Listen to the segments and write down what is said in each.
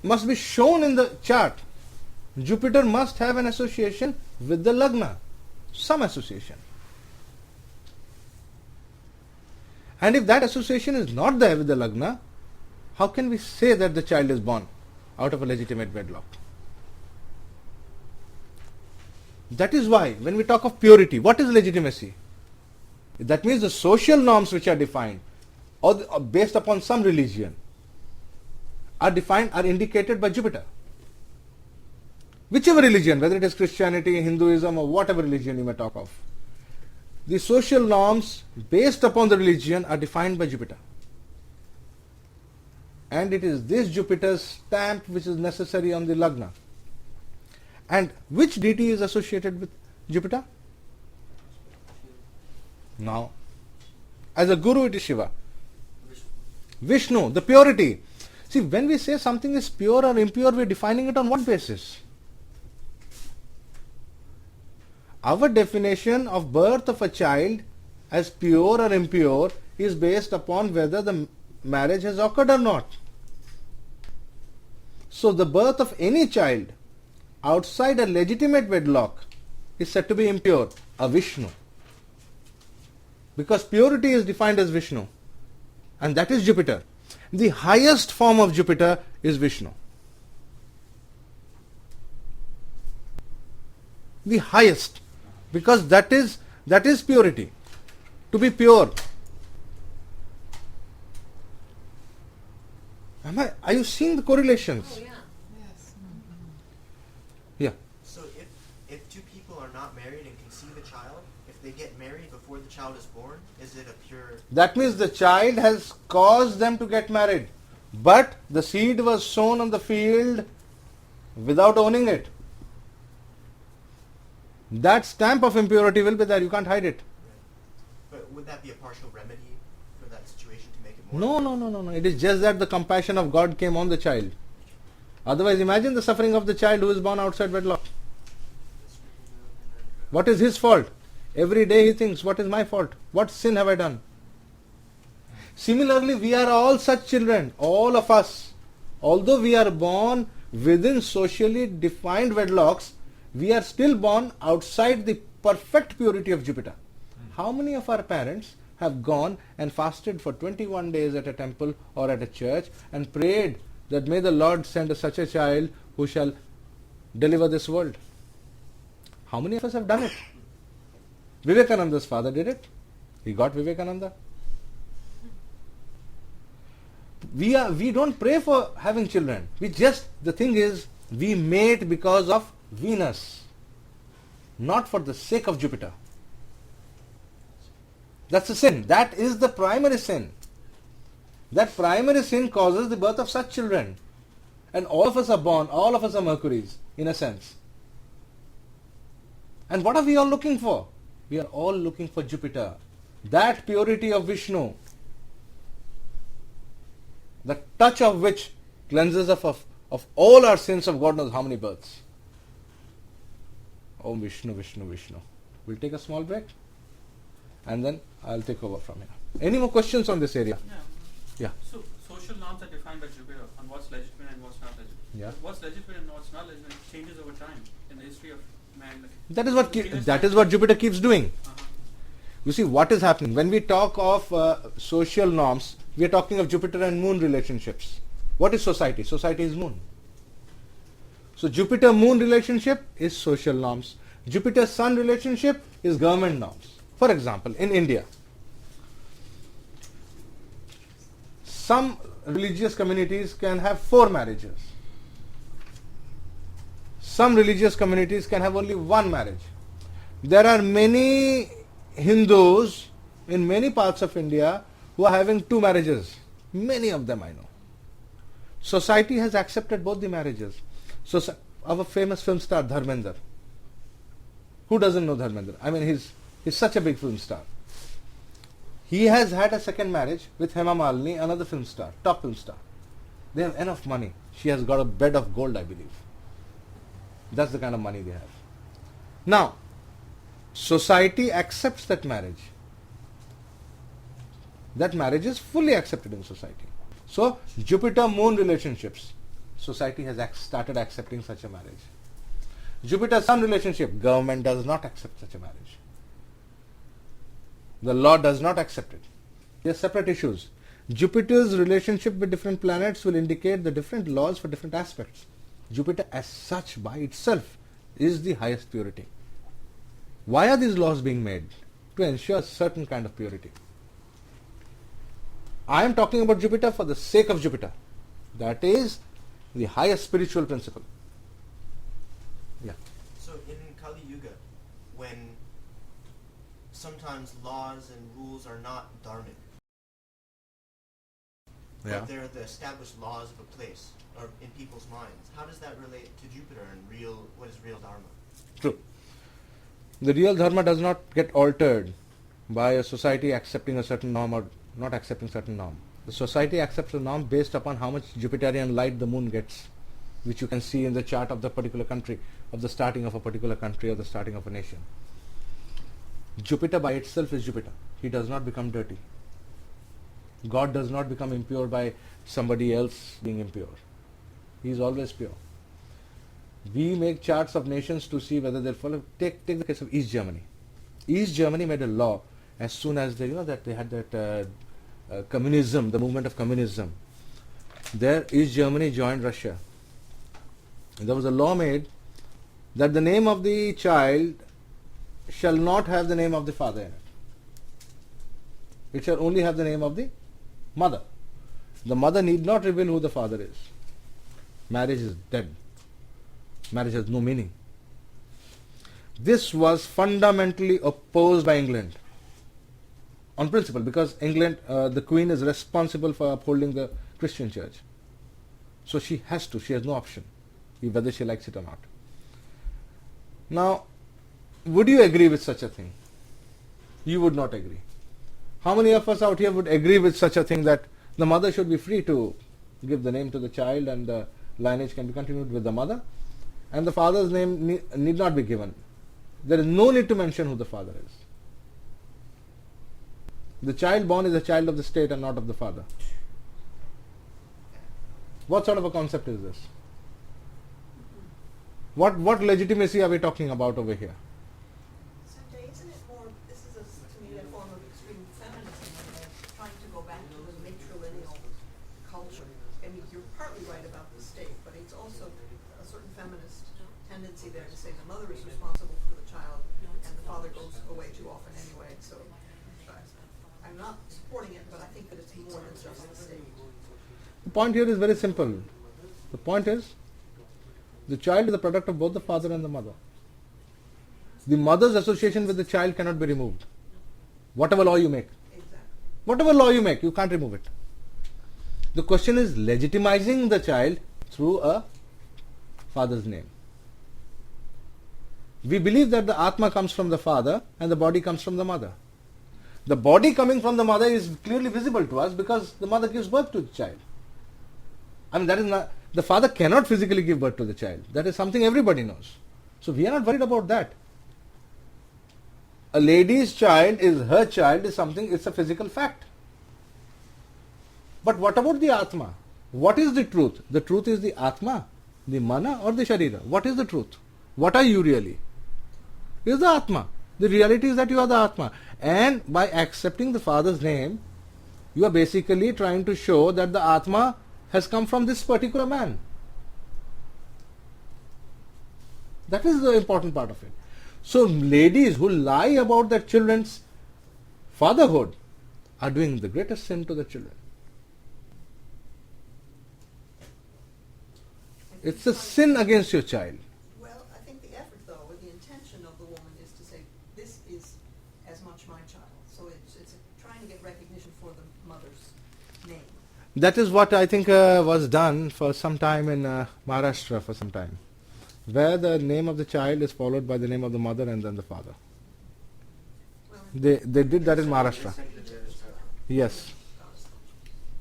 must be shown in the chart. Jupiter must have an association with the Lagna, some association. And if that association is not there with the Lagna, how can we say that the child is born out of a legitimate wedlock? That is why when we talk of purity, what is legitimacy? That means the social norms which are defined or based upon some religion are defined, are indicated by Jupiter. Whichever religion, whether it is Christianity, Hinduism or whatever religion you may talk of, the social norms based upon the religion are defined by Jupiter. And it is this Jupiter's stamp which is necessary on the Lagna. And which deity is associated with Jupiter? Now, as a guru it is Shiva. Vishnu, the purity. See, when we say something is pure or impure, we are defining it on what basis? Our definition of birth of a child as pure or impure is based upon whether the marriage has occurred or not. So the birth of any child outside a legitimate wedlock is said to be impure, a Vishnu. Because purity is defined as Vishnu, and that is Jupiter. The highest form of Jupiter is Vishnu. The highest, because that is purity. To be pure. Are you seeing the correlations? Oh, yeah. Yes. Yeah. So if two people are not married and conceive a child, if they get married before the child is born, is it a pure... That means the child has caused them to get married. But the seed was sown on the field without owning it. That stamp of impurity will be there. You can't hide it. But would that be a partial remedy for that situation to make it more... No. It is just that the compassion of God came on the child. Otherwise, imagine the suffering of the child who is born outside wedlock. What is his fault? Every day he thinks, what is my fault? What sin have I done? Similarly, we are all such children, all of us. Although we are born within socially defined wedlocks, we are still born outside the perfect purity of Jupiter. How many of our parents have gone and fasted for 21 days at a temple or at a church and prayed that may the Lord send such a child who shall deliver this world? How many of us have done it? Vivekananda's father did it. He got Vivekananda. We don't pray for having children. The thing is, we mate because of Venus, not for the sake of Jupiter. That's a sin. That is the primary sin. That primary sin causes the birth of such children. And all of us are born, all of us are Mercuries, in a sense. And what are we all looking for? We are all looking for Jupiter. That purity of Vishnu, the touch of which cleanses us of all our sins of God knows how many births. Oh, Vishnu. We'll take a small break and then I'll take over from here. Any more questions on this area? Yeah. So, social norms are defined by Jupiter on what's legitimate and what's not legitimate. Yeah. What's legitimate and what's not legitimate changes over time in the history of man. That is what Jupiter keeps doing. You see what is happening when we talk of social norms. We are talking of Jupiter and Moon relationships. What is society? Society is Moon. So Jupiter-Moon relationship is social norms. Jupiter-Sun relationship is government norms. For example, in India, some religious communities can have 4 marriages. Some religious communities can have only 1 marriage. There are many Hindus in many parts of India who are having 2 marriages. Many of them I know. Society has accepted both the marriages. So our famous film star Dharmendra. Who doesn't know Dharmendra? I mean, he's such a big film star. He has had a second marriage with Hema Malini, another film star, top film star. They have enough money. She has got a bed of gold, I believe. That's the kind of money they have. Now, society accepts that marriage. That marriage is fully accepted in society. So, Jupiter-Moon relationships. society has started accepting such a marriage. Jupiter-Sun relationship, government does not accept such a marriage. The law does not accept it. They are separate issues. Jupiter's relationship with different planets will indicate the different laws for different aspects. Jupiter as such by itself is the highest purity. Why are these laws being made? To ensure certain kind of purity. I am talking about Jupiter for the sake of Jupiter. That is the highest spiritual principle. Yeah. So in Kali Yuga, when sometimes laws and rules are not dharmic, but they're the established laws of a place or in people's minds, how does that relate to Jupiter and what is real dharma? True. The real dharma does not get altered by a society accepting a certain norm or not accepting certain norm. The society accepts a norm based upon how much Jupiterian light the moon gets, which you can see in the chart of the particular country, of the starting of a particular country or the starting of a nation. Jupiter by itself is Jupiter. He does not become dirty. God does not become impure by somebody else being impure. He is always pure. We make charts of nations to see whether they'll follow. Take the case of East Germany. East Germany made a law as soon as they had that communism, the movement of communism. There, East Germany joined Russia. And there was a law made that the name of the child shall not have the name of the father in it. It shall only have the name of the mother. The mother need not reveal who the father is. Marriage is dead. Marriage has no meaning. This was fundamentally opposed by England on principle, because England, the Queen is responsible for upholding the Christian church. So she has no option, whether she likes it or not. Now, would you agree with such a thing? You would not agree. How many of us out here would agree with such a thing, that the mother should be free to give the name to the child and the lineage can be continued with the mother, and the father's name need not be given? There is no need to mention who the father is. The child born is a child of the state and not of the father. What sort of a concept is this? What legitimacy are we talking about over here? Sanjay, isn't it more, this is to me a form of extreme feminism, when they're trying to go back to the matrilineal culture. I mean, you're partly right about the state, but it's also a certain feminist tendency there to say the mother is responsible for the child and the father goes away too often anyway. So I'm not supporting it, but I think that it's more than just the state. The point here is very simple. The point is, the child is the product of both the father and the mother. The mother's association with the child cannot be removed. Whatever law you make. Exactly. Whatever law you make, you can't remove it. The question is legitimizing the child through a father's name. We believe that the Atma comes from the father and the body comes from the mother. The body coming from the mother is clearly visible to us because the mother gives birth to the child. I mean, that is not, the father cannot physically give birth to the child. That is something everybody knows. So we are not worried about that. A lady's child is her child is something, it's a physical fact. But what about the Atma? What is the truth? The truth is the Atma, the Mana or the Sharira. What is the truth? What are you really? It is the Atma. The reality is that you are the Atma. And by accepting the father's name, you are basically trying to show that the Atma has come from this particular man. That is the important part of it. So ladies who lie about their children's fatherhood are doing the greatest sin to the children. It's a sin against your child. Well, I think the effort, though, or the intention of the woman is to say, this is as much my child. So it's trying to get recognition for the mother's name. That is what I think was done for some time in Maharashtra for some time, where the name of the child is followed by the name of the mother and then the father. Well, They did that in Maharashtra. Yes.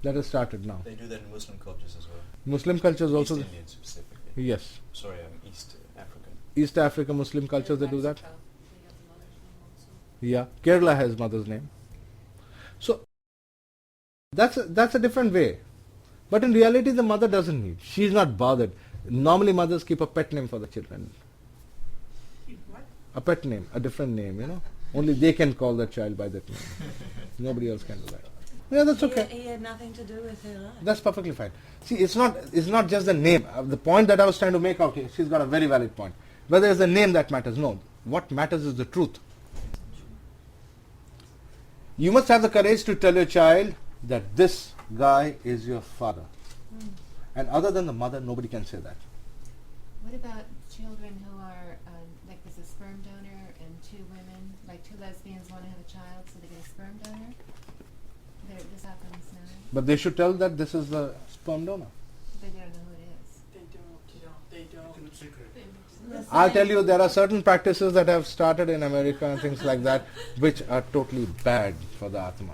That has started now. They do that in Muslim cultures as well. Muslim cultures also. East Indian specifically. Yes. Sorry, I'm East African. East Africa Muslim cultures they do that. Yeah. Kerala has mother's name. So that's a different way. But in reality, the mother doesn't need. She is not bothered. Normally, mothers keep a pet name for the children. What? A pet name, a different name, you know. Only they can call the child by that name. Nobody else can do that. Yeah, that's okay. He had nothing to do with her life. That's perfectly fine. See, it's not just the name. The point that I was trying to make out here, she's got a very valid point. Whether it's the name that matters, no. What matters is the truth. You must have the courage to tell your child that this guy is your father. And other than the mother, nobody can say that. What about children who are, like there's a sperm donor and two women, like two lesbians want to have a child, so they get a sperm donor? This happens now. But they should tell that this is the sperm donor. They don't know who it is. They don't. I'll tell you, there are certain practices that have started in America and things like that, which are totally bad for the Atma.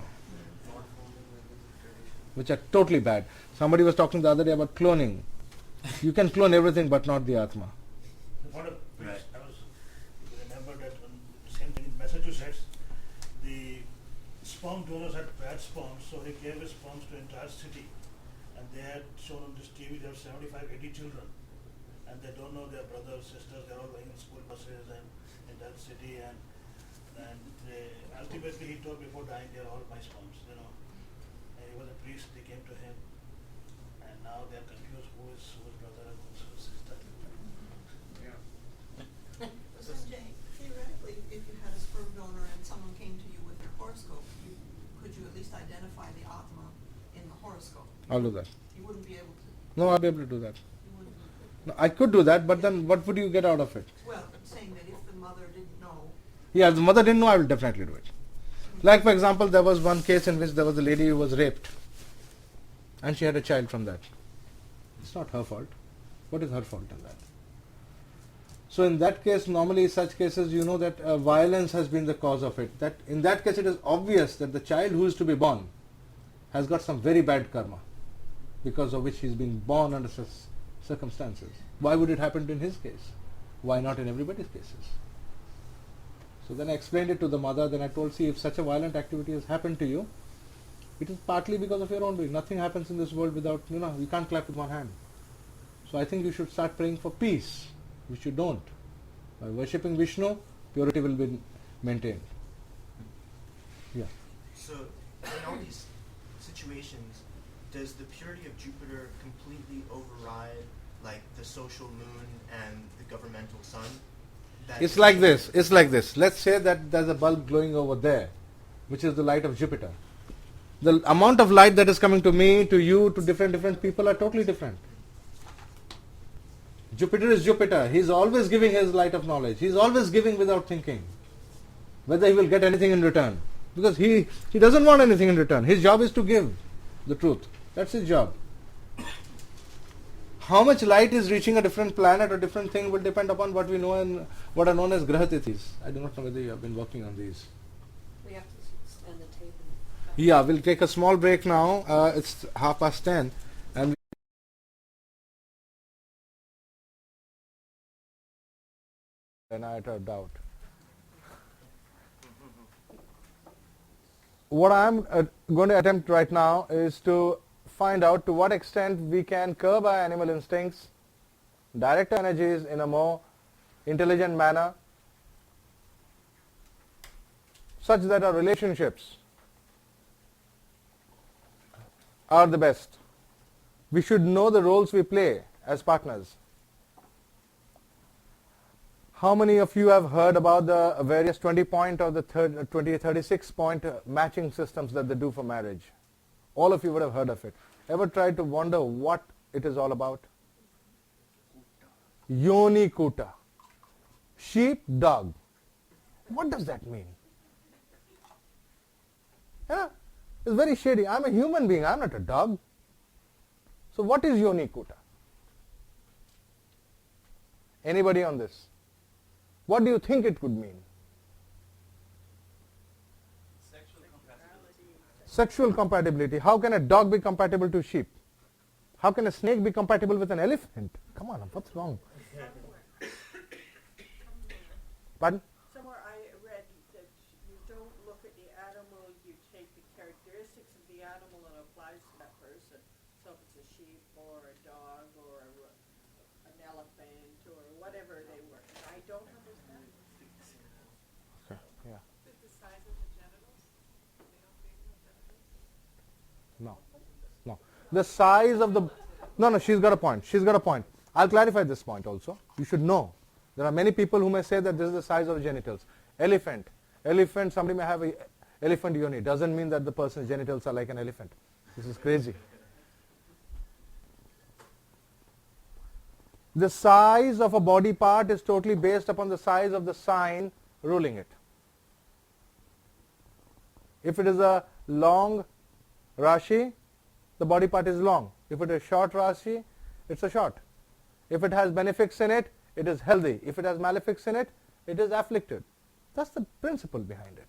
Which are totally bad. Somebody was talking the other day about cloning. You can clone everything but not the Atma. What a priest. I remember that same thing in Massachusetts, the sperm donors had bad sperms, so he gave his sperms to entire city. And they had shown on this TV there were 75, 80 children. And they don't know their brothers, sisters, they're all going in school buses and in that city. And ultimately he told before dying, they're all my sperms, you know. And he was a priest, they came to him. And now they're confused who is brother and who's sister. So Sanjay, theoretically, if you had a sperm donor and someone came to you with your horoscope, could you at least identify the Atma in the horoscope? I'll do that. You wouldn't be able to. No, I'll be able to do that. You wouldn't. No, I could do that, but then what would you get out of it? Well, saying that if the mother didn't know. Yeah, the mother didn't know, I will definitely do it. Like, for example, there was one case in which there was a lady who was raped. And she had a child from that. It's not her fault. What is her fault in that? So in that case, normally in such cases, you know that violence has been the cause of it. That in that case, it is obvious that the child who is to be born has got some very bad karma, because of which he is being born under such circumstances. Why would it happen in his case? Why not in everybody's cases? So then I explained it to the mother. Then I told, see, if such a violent activity has happened to you, it is partly because of your own doing. Nothing happens in this world without, you can't clap with one hand. So I think you should start praying for peace, which you don't. By worshipping Vishnu, purity will be maintained. Yeah. So, in all these situations, does the purity of Jupiter completely override, like, the social moon and the governmental sun? It's like this. It's like this. Let's say that there's a bulb glowing over there, which is the light of Jupiter. The amount of light that is coming to me, to you, to different people are totally different. Jupiter is Jupiter. He's always giving his light of knowledge. He's always giving without thinking whether he will get anything in return. Because he doesn't want anything in return. His job is to give the truth. That's his job. How much light is reaching a different planet or different thing will depend upon what we know and what are known as Grahatithis. I do not know whether you have been working on these. We have to spend the tape. Yeah, we'll take a small break now. It's 10:30 and I have doubt. What I'm going to attempt right now is to find out to what extent we can curb our animal instincts, direct our energies in a more intelligent manner, such that our relationships are the best. We should know the roles we play as partners. How many of you have heard about the various 20-point or the 36-point matching systems that they do for marriage? All of you would have heard of it. Ever tried to wonder what it is all about? Yoni Kuta. Sheep, dog. What does that mean? Yeah, it's very shady. I'm a human being. I'm not a dog. So what is Yoni Kuta? Anybody on this? What do you think it would mean? Sexual compatibility. How can a dog be compatible to sheep? How can a snake be compatible with an elephant? Come on, what's wrong? Pardon? Somewhere I read that you don't look at the animal, you take the characteristics of the animal and applies to that person. So if it's a or whatever they were. I don't understand. Okay. Yeah. The size of the genitals? No. No. The size of the... No, she's got a point. She's got a point. I'll clarify this point also. You should know. There are many people who may say that this is the size of the genitals. Elephant. Elephant, somebody may have a elephant yoni. Doesn't mean that the person's genitals are like an elephant. This is crazy. The size of a body part is totally based upon the size of the sign ruling it. If it is a long Rashi, the body part is long. If it is short Rashi, it's a short. If it has benefics in it, it is healthy. If it has malefics in it, it is afflicted. That's the principle behind it.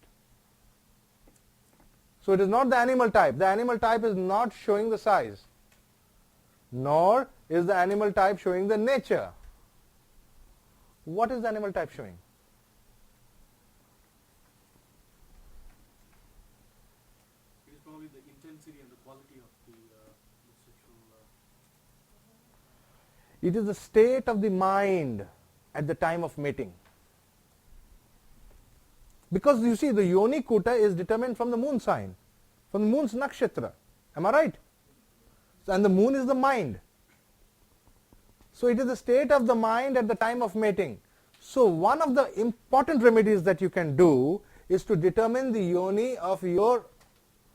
So it is not the animal type. The animal type is not showing the size, nor is the animal type showing the nature. What is the animal type showing? It is probably the intensity and the quality of the sexual. It is the state of the mind at the time of mating. Because you see, the yoni kuta is determined from the moon sign, from the moon's nakshatra. Am I right? And the moon is the mind. So it is the state of the mind at the time of mating. So one of the important remedies that you can do is to determine the yoni of your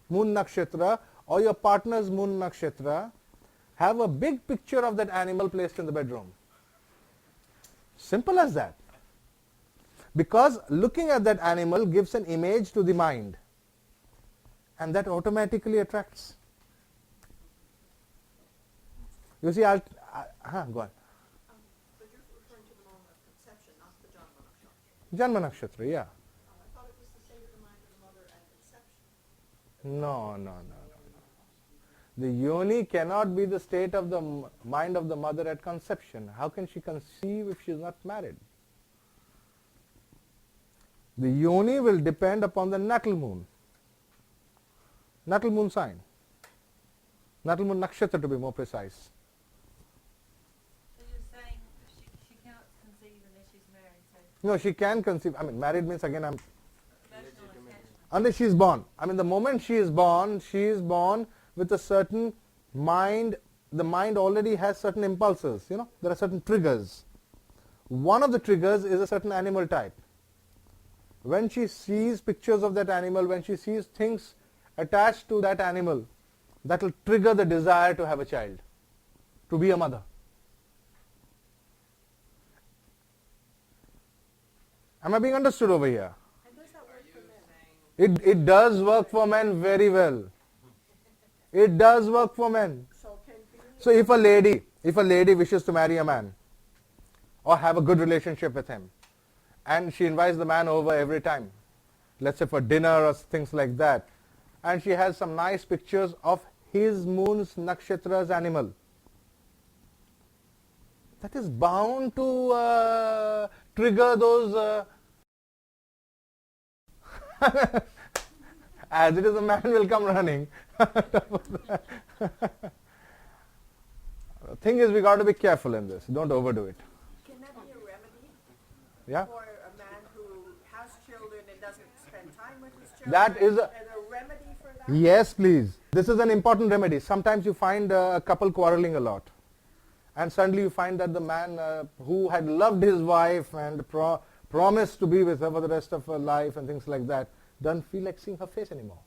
moon nakshatra or your partner's moon nakshatra. Have a big picture of that animal placed in the bedroom. Simple as that. Because looking at that animal gives an image to the mind, and that automatically attracts. You see, go on. But you're referring to the moment of conception, not the Janma Nakshatra. Janma nakshatra, yeah. I thought it was the state of the mind of the mother at conception. No. The yoni cannot be the state of the mind of the mother at conception. How can she conceive if she is not married? The yoni will depend upon the natal moon. Natal moon sign. Natal moon nakshatra, to be more precise. So you're saying she can't conceive unless she's married, so No, she can conceive. I mean, married means again, emotional attachment. unless she is born. I mean, the moment she is born with a certain mind. The mind already has certain impulses. You know, there are certain triggers. One of the triggers is a certain animal type. When she sees pictures of that animal, when she sees things attached to that animal, that will trigger the desire to have a child, to be a mother. Am I being understood over here? And does that work for men? It does work for men very well. It does work for men. So can be So if a lady wishes to marry a man or have a good relationship with him, and she invites the man over every time, let's say for dinner or things like that, and she has some nice pictures of his moon's nakshatra's animal, that is bound to trigger those as it is, a man will come running. The thing is, we got to be careful in this. Don't overdo it. Can that be a remedy Yeah. for a man who has children and doesn't spend time with his children? That is a- and a remedy for that? Yes, please. This is an important remedy. Sometimes you find a couple quarreling a lot, and suddenly you find that the man who had loved his wife and promised to be with her for the rest of her life and things like that, doesn't feel like seeing her face anymore.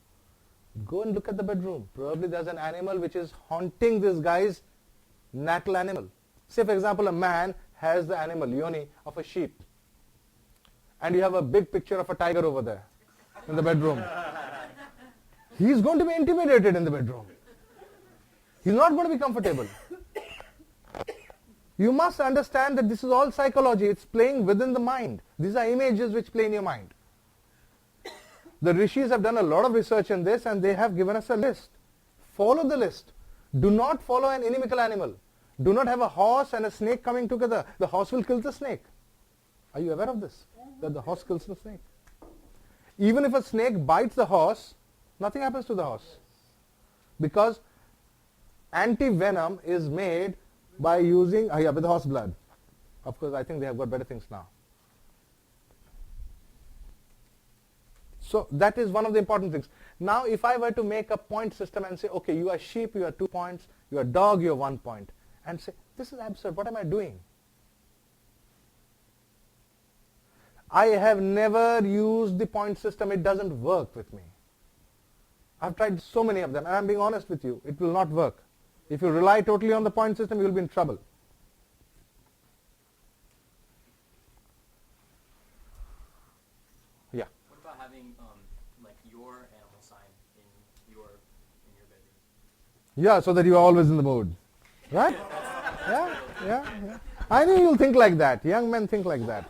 Go and look at the bedroom. Probably there's an animal which is haunting this guy's natal animal. Say, for example, a man has the animal, yoni, of a sheep, and you have a big picture of a tiger over there in the bedroom. He's going to be intimidated in the bedroom. He's not going to be comfortable. You must understand that this is all psychology. It's playing within the mind. These are images which play in your mind. The rishis have done a lot of research in this, and they have given us a list. Follow the list. Do not follow an inimical animal. Do not have a horse and a snake coming together. The horse will kill the snake. Are you aware of this? That the horse kills the snake. Even if a snake bites the horse, nothing happens to the horse. Because anti-venom is made by using with horse blood. Of course, I think they have got better things now. So that is one of the important things. Now, if I were to make a point system and say, okay, you are sheep, you are 2 points, you are dog, you are 1 point, and say, this is absurd, what am I doing? I have never used the point system, it doesn't work with me. I've tried so many of them, and I'm being honest with you, it will not work. If you rely totally on the point system, you will be in trouble. Yeah. What about having like your animal sign in your bedroom? Yeah, so that you are always in the mood. Right? Yeah. I know you'll think like that. Young men think like that.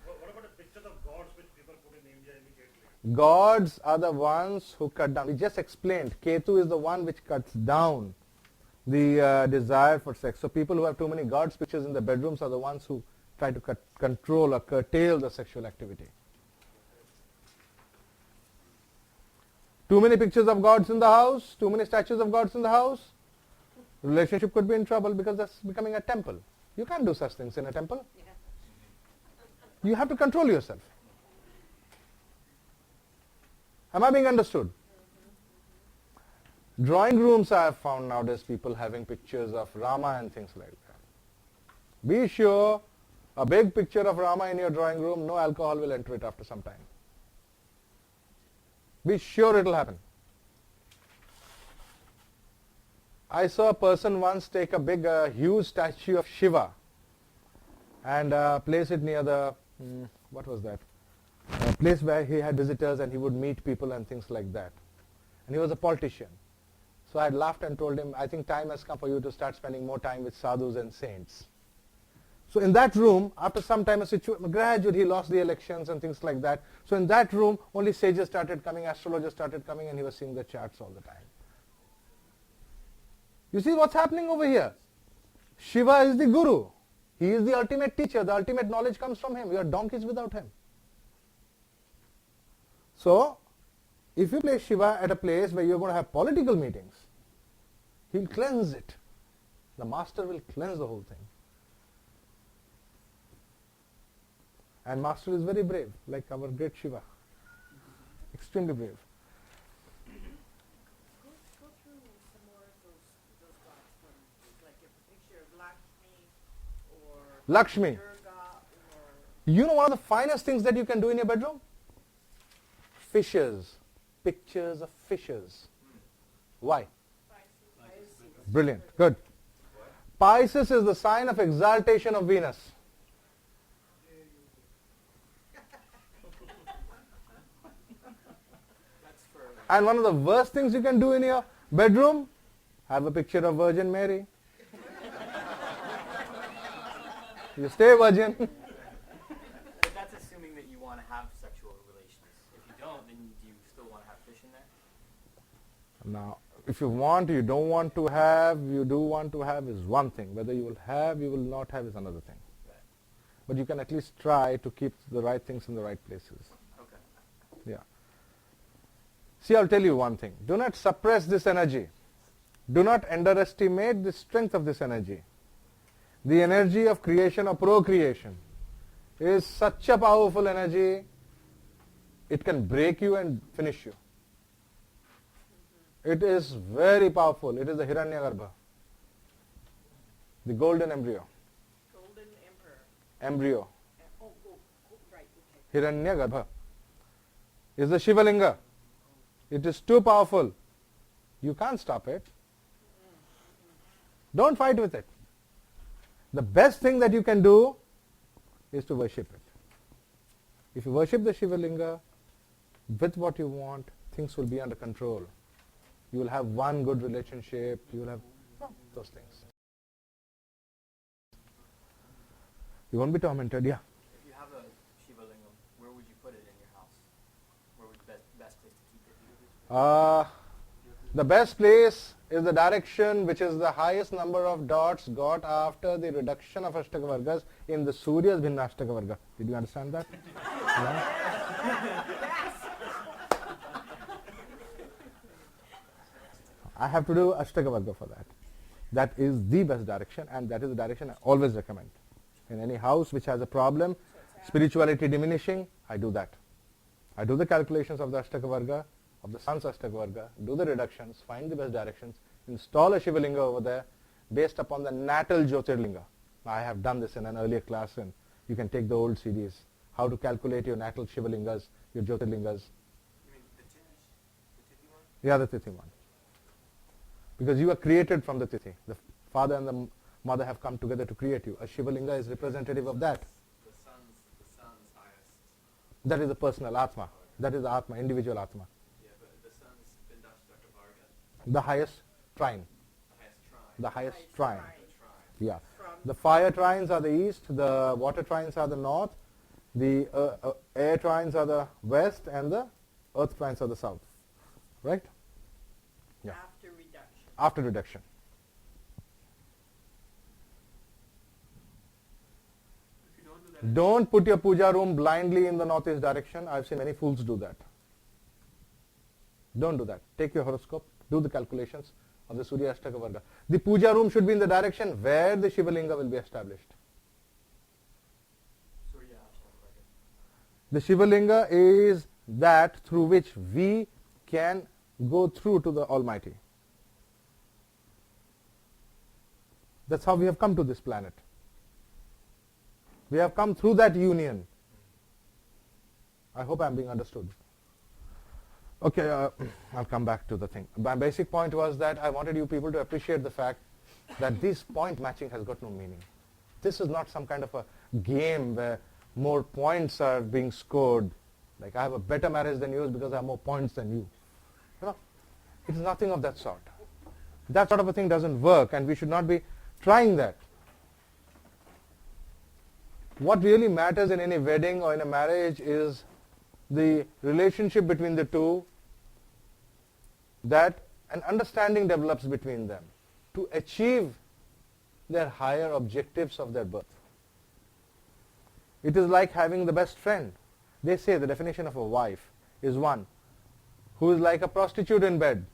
What about the picture of gods which people put in India immediately? Gods are the ones who cut down. We just explained, Ketu is the one which cuts down the desire for sex. So people who have too many gods pictures in their bedrooms are the ones who try to control or curtail the sexual activity. Too many pictures of gods in the house, too many statues of gods in the house, relationship could be in trouble because that's becoming a temple. You can't do such things in a temple. You have to control yourself. Am I being understood? Drawing rooms, I have found nowadays people having pictures of Rama and things like that. Be sure a big picture of Rama in your drawing room, no alcohol will enter it after some time. Be sure it will happen. I saw a person once take a big, huge statue of Shiva and place it near the, what was that? A place where he had visitors and he would meet people and things like that. And he was a politician. So I laughed and told him, I think time has come for you to start spending more time with sadhus and saints. So in that room, after some time, gradually he lost the elections and things like that. So in that room, only sages started coming, astrologers started coming, and he was seeing the charts all the time. You see what's happening over here? Shiva is the guru. He is the ultimate teacher. The ultimate knowledge comes from him. You are donkeys without him. So, if you place Shiva at a place where you're going to have political meetings, he'll cleanse it. The master will cleanse the whole thing. And master is very brave, like our great Shiva. Extremely brave. Go through some more of those gods for me. Like a picture of Lakshmi or Lakshmi. Durga or You know one of the finest things that you can do in your bedroom? Fishes. Pictures of fishes. Why? Brilliant. Good. Pisces is the sign of exaltation of Venus. And one of the worst things you can do in your bedroom, have a picture of Virgin Mary. You stay virgin. But that's assuming that you want to have sexual relations. If you don't, then do you still want to have fish in there? Now, if you want, you don't want to have, you do want to have is one thing. Whether you will have, you will not have is another thing. Right. But you can at least try to keep the right things in the right places. Okay. Yeah. See, I'll tell you one thing. Do not suppress this energy. Do not underestimate the strength of this energy. The energy of creation or procreation is such a powerful energy, it can break you and finish you. It is very powerful. It is the Hiranyagarbha, the golden embryo. Golden Emperor. Embryo. Right, okay. Hiranyagarbha is the Shivalinga. It is too powerful. You can't stop it. Don't fight with it. The best thing that you can do is to worship it. If you worship the Shivalinga with what you want, things will be under control. You will have one good relationship. You will have those things. You won't be tormented, yeah. If you have a Shiva Lingam, where would you put it in your house? Where would be the best place to keep it? The best place is the direction which is the highest number of dots got after the reduction of Ashtaka Vargas in the Surya's Bhinnashtaka Varga. Did you understand that? Yeah? I have to do Ashtaka Varga for that. That is the best direction, and that is the direction I always recommend. In any house which has a problem, spirituality diminishing, I do that. I do the calculations of the Ashtaka Varga, of the sun's Ashtaka Varga, do the reductions, find the best directions, install a Shivalinga over there based upon the natal Jyotirlinga. I have done this in an earlier class, and you can take the old CDs, how to calculate your natal Shivalingas, your Jyotirlingas. You mean the Tithi one? Yeah, the Tithi one. Because you are created from the Tithi. The father and the mother have come together to create you. A Shivalinga is representative of that. The sun's highest. That is the personal Atma. That is the Atma, individual Atma. Yeah, but the sun's Pindashtaka Varga. The highest trine. The highest shrine. The highest Highest trine. shrine. The shrine. Yeah. From The fire trines are the east, the water trines are the north, the air trines are the west, and the earth trines are the south. Right? Yeah. after reduction. After reduction. If you don't do that, Don't put your puja room blindly in the northeast direction. I've seen many fools do that. Don't do that. Take your horoscope, do the calculations of the Surya Ashtaka Varga. The puja room should be in the direction where the Shivalinga will be established. Surya Ashtaka Varga. The Shivalinga is that through which we can go through to the Almighty. That's how we have come to this planet. We have come through that union. I hope I am being understood. Okay, I'll come back to the thing. My basic point was that I wanted you people to appreciate the fact that this point matching has got no meaning. This is not some kind of a game where more points are being scored. Like I have a better marriage than yours because I have more points than you. You know, it is nothing of that sort. That sort of a thing doesn't work, and we should not be trying that. What really matters in any wedding or in a marriage is the relationship between the two, that an understanding develops between them to achieve their higher objectives of their birth. It is like having the best friend. They say the definition of a wife is one who is like a prostitute in bed.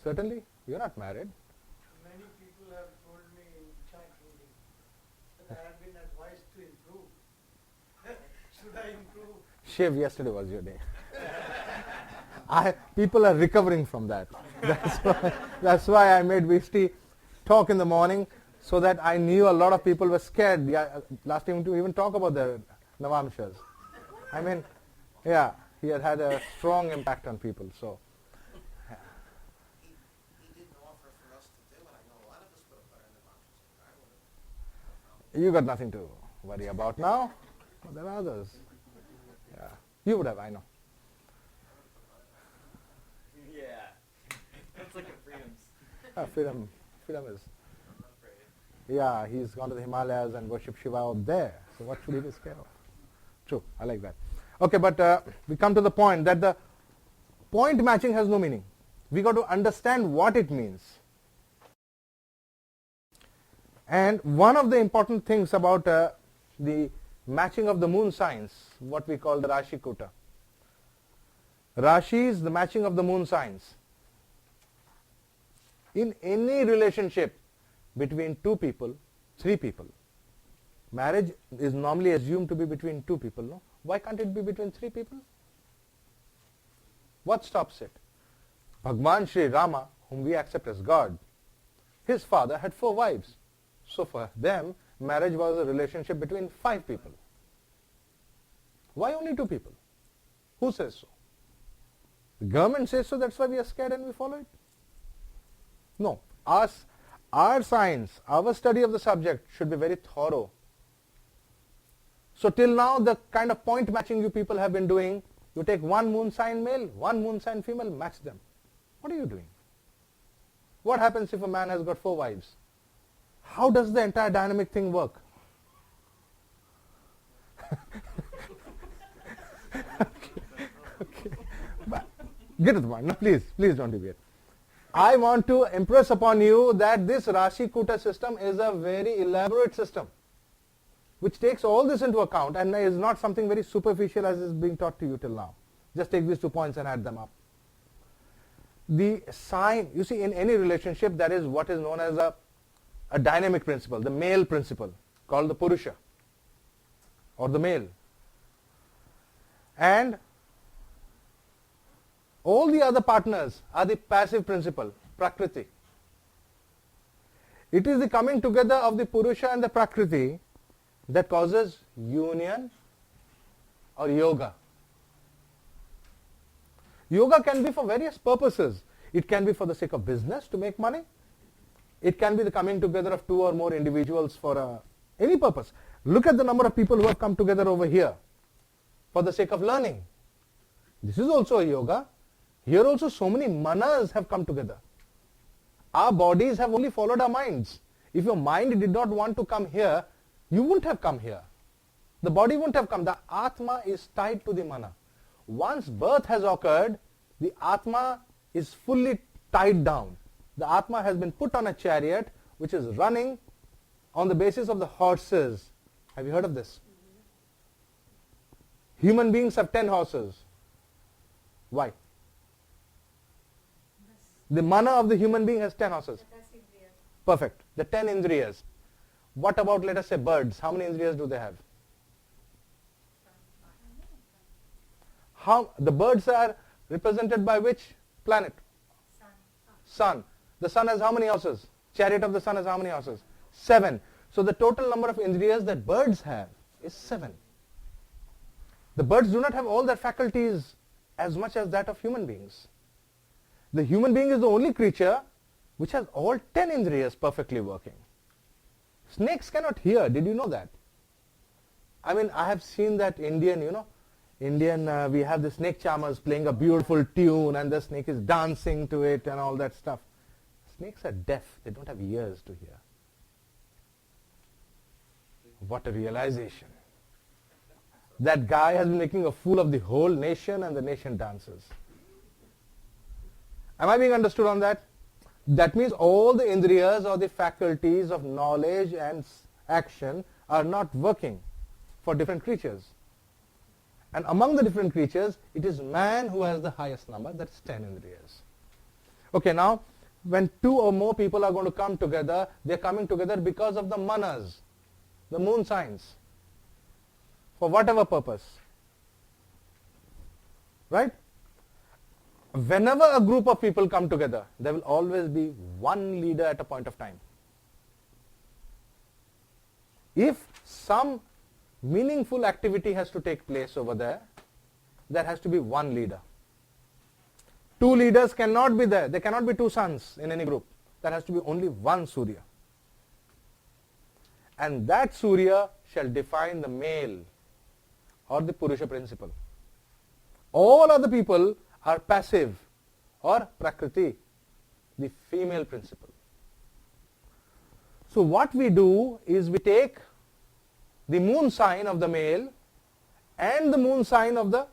Certainly, you are not married. Many people have told me in chant reading that I have been advised to improve. Should I improve? Shiv, yesterday was your day. People are recovering from that. That's why I made Vishti talk in the morning, so that I knew a lot of people were scared last time to even talk about the Navamshas. I mean, yeah, he had a strong impact on people. So He didn't offer for us to do it. I know a lot of us would have learned about it. you got nothing to worry about now. Well, there are others. Yeah, you would have, I know. Yeah. That's like a freedom's. Freedom is. I'm not afraid. Yeah, he's gone to the Himalayas and worshipped Shiva out there. So what should he be scared of? True, I like that. Okay, but we come to the point that the point matching has no meaning. We got to understand what it means. And one of the important things about the matching of the moon signs, what we call the Rashi Kuta. Rashi is the matching of the moon signs. In any relationship between two people, three people, marriage is normally assumed to be between two people, no? Why can't it be between three people? What stops it? Bhagwan Shri Rama, whom we accept as God, his father had 4 wives. So for them, marriage was a relationship between 5 people. Why only 2 people? Who says so? The government says so, that's why we are scared and we follow it. No, our science, our study of the subject should be very thorough. So till now, the kind of point matching you people have been doing, you take one moon sign male, one moon sign female, match them. What are you doing? What happens if a man has got 4 wives? How does the entire dynamic thing work? Okay. But get to the point. No, please don't deviate. I want to impress upon you that this Rashi Kuta system is a very elaborate system, which takes all this into account and is not something very superficial as is being taught to you till now. Just take these 2 points and add them up. the sign, you see, in any relationship there is what is known as a dynamic principle, the male principle, called the Purusha, or the male. And all the other partners are the passive principle, Prakriti. It is the coming together of the Purusha and the Prakriti that causes union or yoga. Yoga can be for various purposes. It can be for the sake of business to make money. It can be the coming together of two or more individuals for any purpose. Look at the number of people who have come together over here for the sake of learning. This is also a yoga. Here also so many manas have come together. Our bodies have only followed our minds. If your mind did not want to come here, you wouldn't have come here. The body wouldn't have come. The Atma is tied to the mana. Once birth has occurred, the Atma is fully tied down. The Atma has been put on a chariot which is running on the basis of the horses. Have you heard of this? Human beings have 10 horses. Why? The mana of the human being has 10 horses. Perfect. The 10 indriyas. What about, let us say, birds? How many indriyas do they have? The birds are represented by which planet? Sun. The sun has how many houses? Chariot of the sun has how many houses? 7. So the total number of indriyas that birds have is 7. The birds do not have all their faculties as much as that of human beings. The human being is the only creature which has all 10 indriyas perfectly working. Snakes cannot hear. Did you know that? I mean, I have seen that Indian, we have the snake charmers playing a beautiful tune and the snake is dancing to it and all that stuff. Snakes are deaf. They don't have ears to hear. What a realization. That guy has been making a fool of the whole nation and the nation dances. Am I being understood on that? That means all the indriyas or the faculties of knowledge and action are not working for different creatures. And among the different creatures, it is man who has the highest number, that's 10 indriyas. Okay, now, when 2 or more people are going to come together, they are coming together because of the manas, the moon signs, for whatever purpose. Right? Whenever a group of people come together, there will always be one leader at a point of time. If some meaningful activity has to take place over there, there has to be one leader. 2 leaders cannot be there. There cannot be 2 suns in any group. There has to be only one Surya. And that Surya shall define the male or the Purusha principle. All other people are passive or Prakriti, the female principle. So what we do is we take the moon sign of the male and the moon sign of the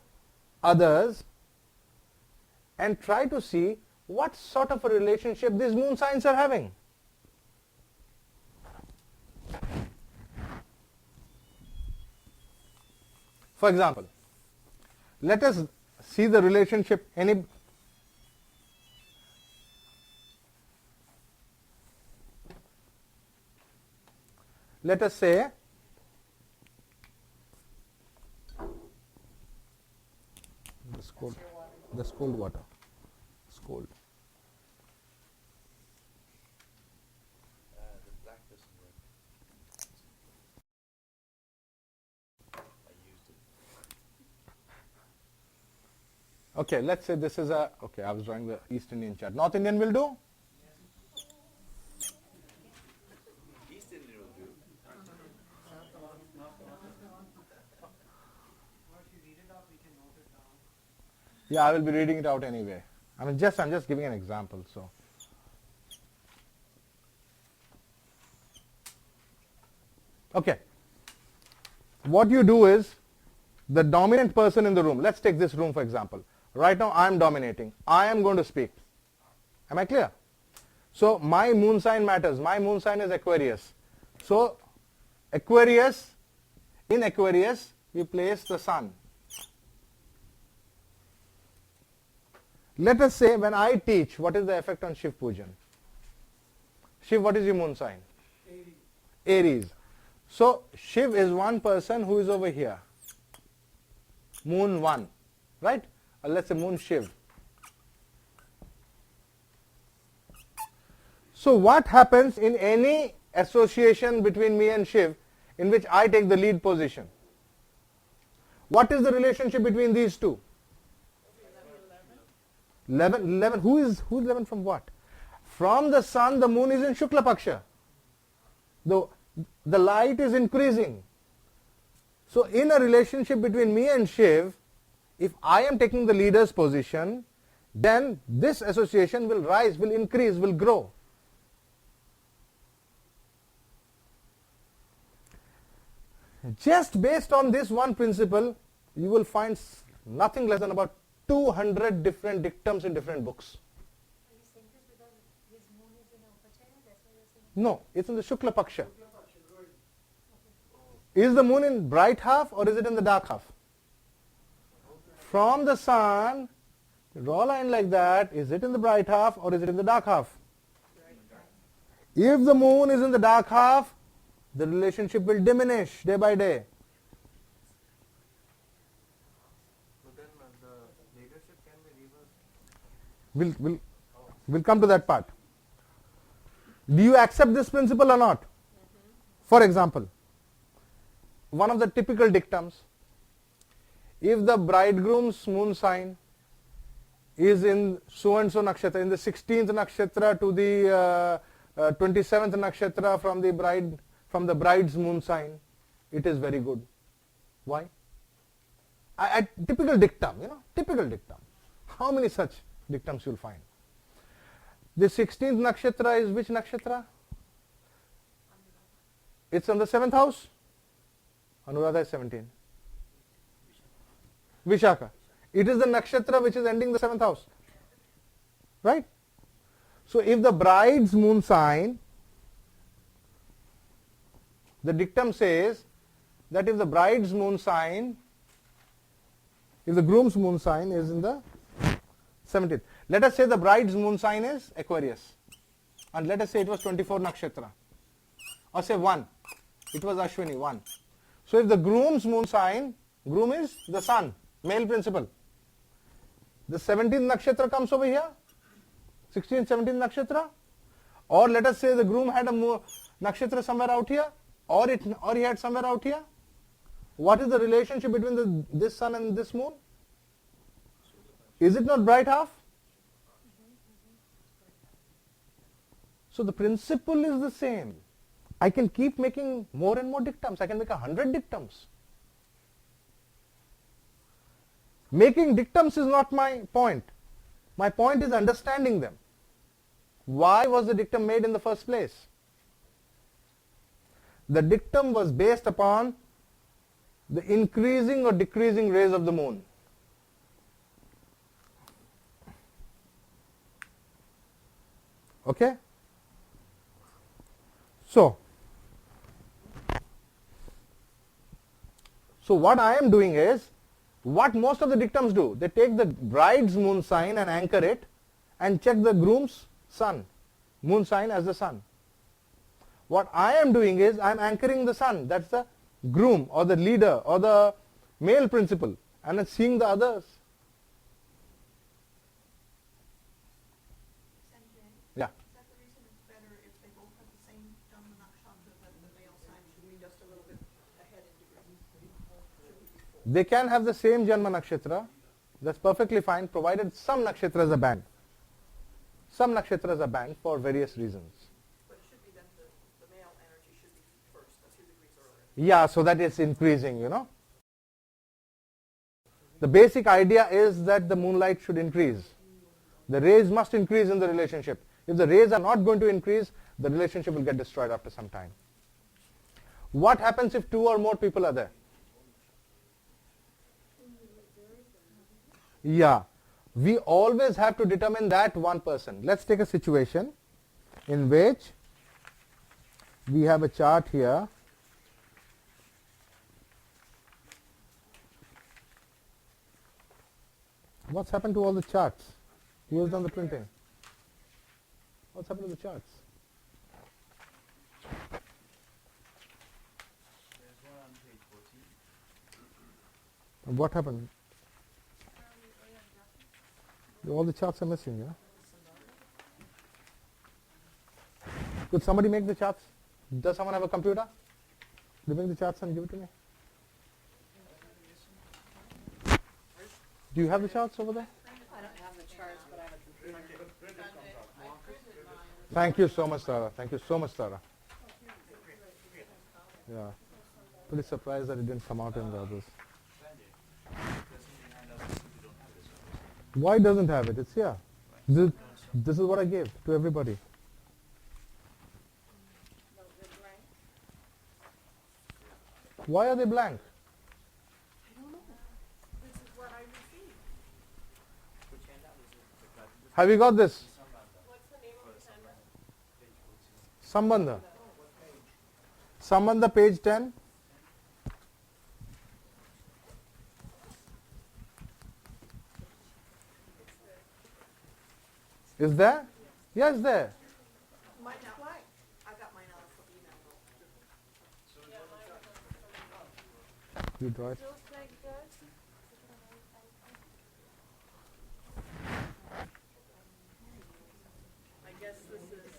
others and try to see what sort of a relationship these moon signs are having. For example, let us see the relationship. Let us say this cold water. It's cold. The black doesn't work. I used it. Okay, let's say this is I was drawing the East Indian chart. North Indian will do? East Indian will do. Yeah, I will be reading it out anyway. I'm just giving an example. So, okay. What you do is the dominant person in the room. Let's take this room for example. Right now I am dominating. I am going to speak. Am I clear? So my moon sign matters. My moon sign is Aquarius. So in Aquarius we place the sun. Let us say when I teach, what is the effect on Shiv Pujan? Shiv, what is your moon sign? Aries. So Shiv is one person who is over here. Moon 1. Right? Or let's say moon Shiv. So what happens in any association between me and Shiv in which I take the lead position? What is the relationship between these two? 11. Who's 11 from what? From the sun, the moon is in Shukla Paksha. The light is increasing. So in a relationship between me and Shiv, if I am taking the leader's position, then this association will rise, will increase, will grow. Just based on this one principle, you will find nothing less than about 200 different dictums in different books. Are you saying this because his moon is in Upachaya? That's what you're saying? No, it's in the Shukla Paksha. Is the moon in bright half or is it in the dark half? From the sun, draw a line like that, is it in the bright half or is it in the dark half? If the moon is in the dark half, the relationship will diminish day by day. So then the leadership can be reversed. We'll come to that part. Do you accept this principle or not? For example, one of the typical dictums, if the bridegroom's moon sign is in so and so nakshatra, in the 16th nakshatra to the 27th nakshatra from the bride's moon sign, it is very good. Why? A typical dictum, typical dictum. How many such dictums you'll find? The 16th nakshatra is which nakshatra? It's on the 7th house. Anuradha is 17. Vishakha. It is the nakshatra which is ending the 7th house. Right? So if the bride's moon sign, the dictum says that if the bride's moon sign, if the groom's moon sign is in the 17th. Let us say the bride's moon sign is Aquarius. And let us say it was 24 nakshatra. Or say 1. It was Ashwini, 1. So if the groom's moon sign, groom is the sun, male principle. The 17th nakshatra comes over here. 16th, 17th nakshatra. Or let us say the groom had a nakshatra somewhere out here. Or he had somewhere out here. What is the relationship between this sun and this moon? Is it not bright half? So the principle is the same. I can keep making more and more dictums. I can make 100 dictums. Making dictums is not my point. My point is understanding them. Why was the dictum made in the first place? The dictum was based upon the increasing or decreasing rays of the moon. Okay? So what I am doing is, what most of the dictums do, they take the bride's moon sign and anchor it and check the groom's sun, moon sign as the sun. What I am doing is, I am anchoring the sun, that's the groom or the leader or the male principle, and then seeing the others. Sanjay, Yeah. is that the reason it's better if they both have the same Janma Nakshatra, that the male sign should be just a little bit ahead in degrees? Should be before. They can have the same Janma Nakshatra, that's perfectly fine, provided some nakshatras are banned. Some nakshatras are banned for various reasons. But it should be then the male energy should be first, a few degrees earlier. Yeah, so that it's increasing, The basic idea is that the moonlight should increase. The rays must increase in the relationship. If the rays are not going to increase, the relationship will get destroyed after some time. What happens if 2 or more people are there? Yeah, we always have to determine that one person. Let's take a situation in which we have a chart here. What's happened to all the charts? Who has done the printing? What's happened to the charts? There's one on page 14. What happened? All the charts are missing, yeah? Could somebody make the charts? Does someone have a computer? They make the charts and give it to me. Do you have the charts over there? I don't have the charts, but I have a computer. Thank you so much, Tara. Thank you so much, Tara. Yeah. Pretty surprised that it didn't come out in the others. Why doesn't have it? It's here. This is what I gave to everybody. No, they're blank. Why are they blank? I don't know. This is what I received. Which handout is it? Have you got this? What's the name of the sender? Sambandha. Sambandha, page 10. Is there? Yeah, it's there. Mine's blank. I got mine out of email. You draw it. Looks like this. I guess this is.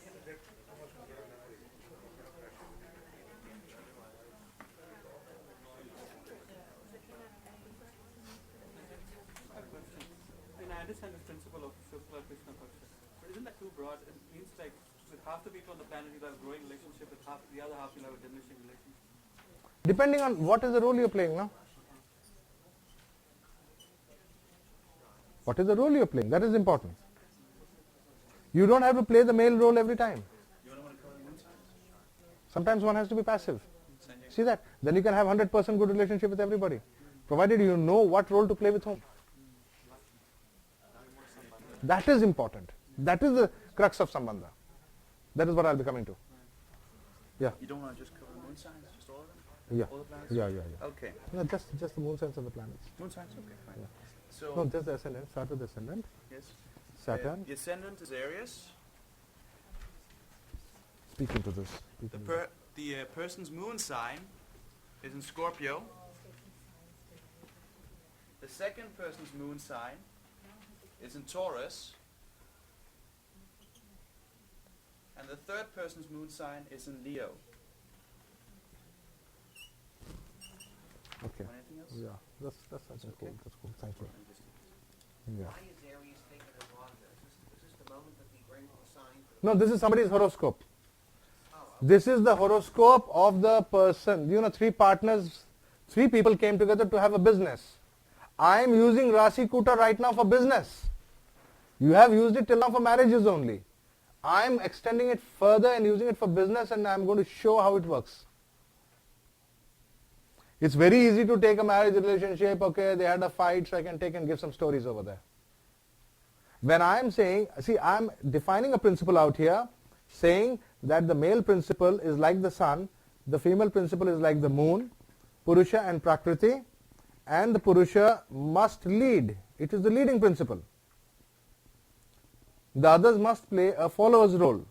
And I understand this principle of Shukla Krishna Paksha, but isn't that too broad? It means like with half the people on the planet you'll have a growing relationship, with half the other half you'll have a diminishing relationship. Depending on what is the role you're playing, no? What is the role you're playing? That is important. You don't have to play the male role every time. Sometimes one has to be passive. See that? Then you can have 100% good relationship with everybody, provided you know what role to play with whom. That is important. That is the crux of Sambandha. That is what I'll be coming to. Yeah. You don't want to just cover the moon signs, just all of them? Yeah. All the planets? Yeah. Okay. No, just the moon signs and the planets. Moon signs, okay, fine. Yeah. So, No, just the ascendant. Start with the ascendant. yes. Saturn. The ascendant is Aries. Speak into this. Speak into this. The person's moon sign is in Scorpio. The second person's moon sign is in Taurus. And the third person's moon sign is in Leo. Okay. Anything else? Yeah. That's I think cool. Okay. That's cool. Thank you. Yeah. Why is Aries taken as longer? Is this the moment that we bring the sign for No, this is somebody's horoscope. This is the horoscope of the person. You know, three people came together to have a business. I am using Rasi Kuta right now for business. You have used it till now for marriages only. I am extending it further and using it for business, and I am going to show how it works. It's very easy to take a marriage relationship, okay, they had a fight, so I can take and give some stories over there. When I am saying, see, I am defining a principle out here, saying that the male principle is like the sun, the female principle is like the moon, Purusha and Prakriti, and the Purusha must lead. It is the leading principle. The others must play a follower's role.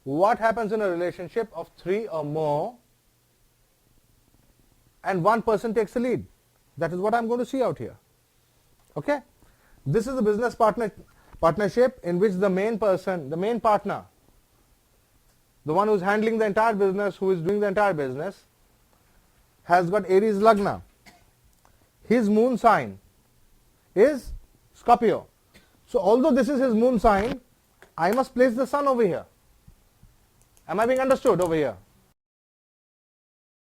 What happens in a relationship of three or more, and one person takes the lead? That is what I am going to see out here. Okay? This is a business partnership in which the main person, the main partner, the one who is handling the entire business, who is doing the entire business, has got Aries Lagna. His moon sign is Scorpio. So although this is his moon sign, I must place the sun over here. Am I being understood over here?